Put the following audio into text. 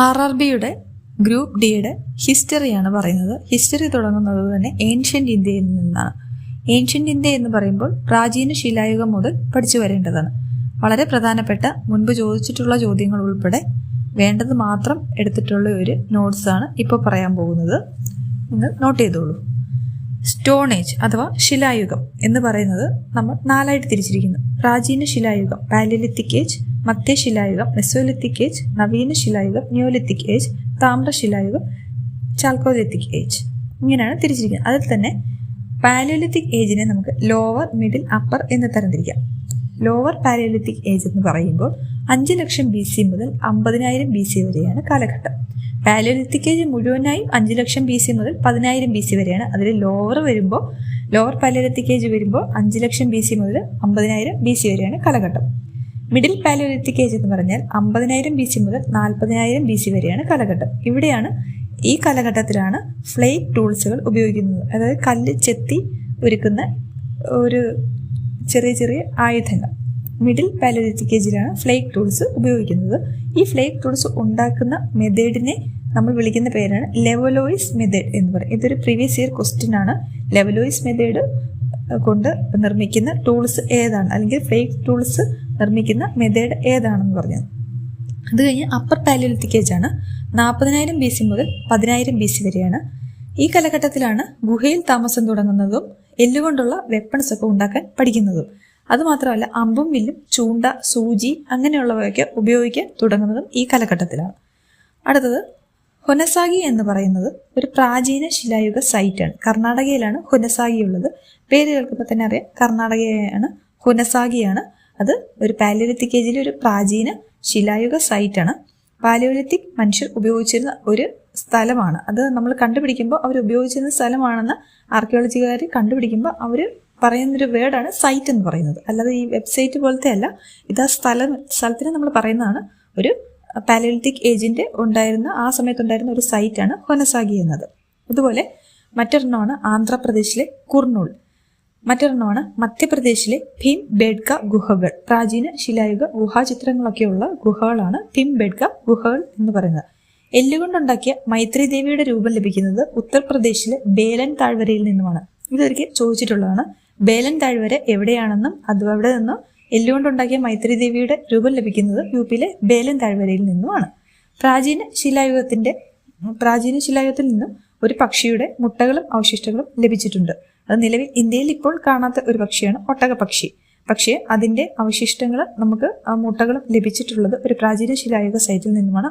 RRBയുടെ group ഡിയുടെ ഹിസ്റ്ററിയാണ് പറയുന്നത്. History തുടങ്ങുന്നത് തന്നെ ഏൻഷ്യൻ്റ് ഇന്ത്യയിൽ നിന്നാണ്. ഏൻഷ്യൻ്റ് ഇന്ത്യ എന്ന് പറയുമ്പോൾ പ്രാചീന ശിലായുഗം മുതൽ പഠിച്ചു വരേണ്ടതാണ്. വളരെ പ്രധാനപ്പെട്ട മുൻപ് ചോദിച്ചിട്ടുള്ള ചോദ്യങ്ങൾ ഉൾപ്പെടെ വേണ്ടത് മാത്രം എടുത്തിട്ടുള്ള ഒരു നോട്ട്സാണ് ഇപ്പോൾ പറയാൻ പോകുന്നത്. നിങ്ങൾ നോട്ട് ചെയ്തോളൂ. സ്റ്റോൺ ഏജ് അഥവാ ശിലായുഗം എന്ന് പറയുന്നത് നമ്മൾ നാലായിട്ട് തിരിച്ചിരിക്കുന്നു. പ്രാചീന ശിലായുഗം പാലിയോലിത്തിക് ഏജ്, മധ്യശിലായുഗം മെസോലിത്തിക് ഏജ്, നവീന ശിലായുഗം ന്യൂലിത്തിക് ഏജ്, താമ്രശിലായുഗം ചാൽക്കോലിത്തിക് ഏജ്. ഇങ്ങനെയാണ് തിരിച്ചിരിക്കുന്നത്. അതിൽ തന്നെ പാലിയോലിത്തിക് ഏജിനെ നമുക്ക് ലോവർ, മിഡിൽ, അപ്പർ എന്ന് തരംതിരിക്കാം. ലോവർ പാലിയോലിത്തിക് ഏജ് എന്ന് പറയുമ്പോൾ 5 ലക്ഷം BC മുതൽ 50,000 BC വരെയാണ് കാലഘട്ടം. പാലിയോലിത്തിക് ഏജ് മുഴുവനായും 5 ലക്ഷം BC മുതൽ 10,000 BC വരെയാണ്. അതിൽ ലോവർ പാലിയോലിത്തിക് ഏജ് വരുമ്പോൾ 5 ലക്ഷം BC മുതൽ 50,000 BC വരെയാണ് കാലഘട്ടം. മിഡിൽ പാലിയോലിത്തിക് ഏജ് എന്ന് പറഞ്ഞാൽ 50,000 BC മുതൽ 40,000 BC വരെയാണ് കാലഘട്ടം. ഈ കാലഘട്ടത്തിലാണ് ഫ്ലേറ്റ് ടൂൾസുകൾ ഉപയോഗിക്കുന്നത്. അതായത് കല്ല് ചെത്തി ഒരുക്കുന്ന ഒരു ചെറിയ ചെറിയ ആയുധങ്ങൾ. മിഡിൽ പാലിയോലിത്തിക് ഏജിലാണ് ഫ്ലേക്ക് ടൂൾസ് ഉപയോഗിക്കുന്നത്. ഈ ഫ്ലേക്ക് ടൂൾസ് ഉണ്ടാക്കുന്ന മെത്തേഡിനെ നമ്മൾ വിളിക്കുന്ന പേരാണ് ലെവലോയിസ് മെത്തേഡ് എന്ന് പറയും. ഇതൊരു പ്രീവിയസ് ഇയർ ക്വസ്റ്റ്യൻ ആണ്. ലെവലോയിസ് മെത്തേഡ് കൊണ്ട് നിർമ്മിക്കുന്ന ടൂൾസ് ഏതാണ്, അല്ലെങ്കിൽ ഫ്ലേക്ക് ടൂൾസ് നിർമ്മിക്കുന്ന മെത്തേഡ് ഏതാണെന്ന് പറഞ്ഞത്. അത് കഴിഞ്ഞ് അപ്പർ പാലിയോലിത്തിക് ഏജ് ആണ്. 40,000 BC മുതൽ 10,000 BC വരെയാണ്. ഈ കാലഘട്ടത്തിലാണ് ഗുഹയിൽ താമസം തുടങ്ങുന്നതും എല്ലുകൊണ്ടുള്ള വെപ്പൺസ് ഒക്കെ ഉണ്ടാക്കാൻ പഠിക്കുന്നതും. അതുമാത്രമല്ല അമ്പും വില്ലും ചൂണ്ട, സൂചി അങ്ങനെയുള്ളവയൊക്കെ ഉപയോഗിക്കാൻ തുടങ്ങുന്നതും ഈ കാലഘട്ടത്തിലാണ്. അടുത്തത് ഹൊനസാഗി എന്ന് പറയുന്നത് ഒരു പ്രാചീന ശിലായുഗ സൈറ്റാണ്. കർണാടകയിലാണ് ഹൊനസാഗി ഉള്ളത്. പേര് കേൾക്കുമ്പോൾ തന്നെ അറിയാം, കർണാടകയാണ്, ഹൊനസാഗിയാണ്. അത് ഒരു പാലിയോലിത്തിക് ഏജിലെ ഒരു പ്രാചീന ശിലായുഗ സൈറ്റാണ്. പാലിയോലിത്തിക് മനുഷ്യർ ഉപയോഗിച്ചിരുന്ന ഒരു സ്ഥലമാണ്. അത് നമ്മൾ കണ്ടുപിടിക്കുമ്പോൾ അവർ ഉപയോഗിച്ചിരുന്ന സ്ഥലമാണെന്ന് ആർക്കിയോളജിക്കാർ കണ്ടുപിടിക്കുമ്പോൾ അവർ പറയുന്നൊരു വേർഡാണ് സൈറ്റ് എന്ന് പറയുന്നത്. അല്ലാതെ ഈ വെബ്സൈറ്റ് പോലത്തെ അല്ല. ഇത് ആ സ്ഥലത്തിന് നമ്മൾ പറയുന്നതാണ്. ഒരു പാലിയോലിത്തിക് ഏജിൻ്റെ ആ സമയത്തുണ്ടായിരുന്ന ഒരു സൈറ്റാണ് ഹൊനസാഗി എന്നത്. അതുപോലെ മറ്റൊരെണ്ണമാണ് ആന്ധ്രാപ്രദേശിലെ കുർണൂൾ. മറ്റൊരെണ്ണമാണ് മധ്യപ്രദേശിലെ ഭീംബേഡ്ക ഗുഹകൾ. പ്രാചീന ശിലായുഗ ഗുഹാചിത്രങ്ങളൊക്കെയുള്ള ഗുഹകളാണ് ഭീംബേഡ്ക ഗുഹകൾ എന്ന് പറയുന്നത്. എല്ലുകൊണ്ടുണ്ടാക്കിയ മൈത്രി ദേവിയുടെ രൂപം ലഭിക്കുന്നത് ഉത്തർപ്രദേശിലെ ബേലൻ താഴ്വരയിൽ നിന്നുമാണ്. ഇതൊരിക്കൽ ചോദിച്ചിട്ടുള്ളതാണ്. ബേലൻ താഴ്വര എവിടെയാണെന്നും അവിടെ നിന്നും എല്ലുകൊണ്ടുണ്ടാക്കിയ മൈത്രി ദേവിയുടെ രൂപം ലഭിക്കുന്നത് UPയിലെ ബേലൻ താഴ്വരയിൽ നിന്നുമാണ്. പ്രാചീന ശിലായുഗത്തിൽ നിന്നും ഒരു പക്ഷിയുടെ മുട്ടകളും അവശിഷ്ടങ്ങളും ലഭിച്ചിട്ടുണ്ട്. അത് നിലവിൽ ഇന്ത്യയിൽ ഇപ്പോൾ കാണാത്ത ഒരു പക്ഷിയാണ് ഒട്ടകപക്ഷി. പക്ഷേ അതിന്റെ അവശിഷ്ടങ്ങൾ നമുക്ക് മുട്ടകളും ലഭിച്ചിട്ടുള്ളത് ഒരു പ്രാചീന ശിലായുഗ സൈറ്റിൽ നിന്നുമാണ്.